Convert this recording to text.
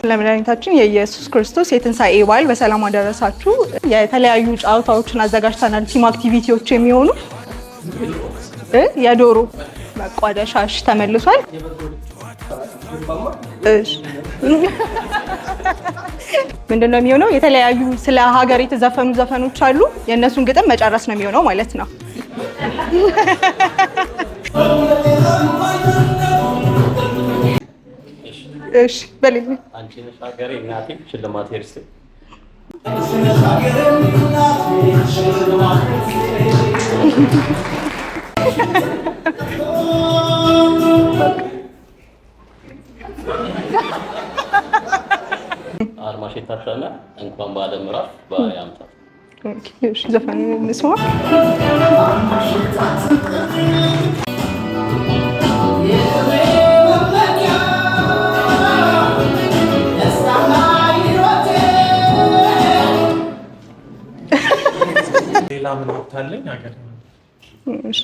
ለመድኃኒታችን የኢየሱስ ክርስቶስ የትንሣኤ በዓል በሰላም አደረሳችሁ። የተለያዩ ጨዋታዎችን አዘጋጅተናል። ቲም አክቲቪቲዎች የሚሆኑ የዶሮ መቋደሻሽ ተመልሷል። ምንድነው የሚሆነው? የተለያዩ ስለ ሀገር የተዘፈኑ ዘፈኖች አሉ። የእነሱን ግጥም መጨረስ ነው የሚሆነው ማለት ነው። እሺ በልኝ። አንቺ ነሽ ሀገሬ እናቴ ሽልማት ይርስ አርማሽ የታተመ እንኳን በዓለም ምዕራፍ በአያምታ እሺ ዘፈን እንስማ። ሌላ ምን ወጣለኝ ሀገር ነው። እሺ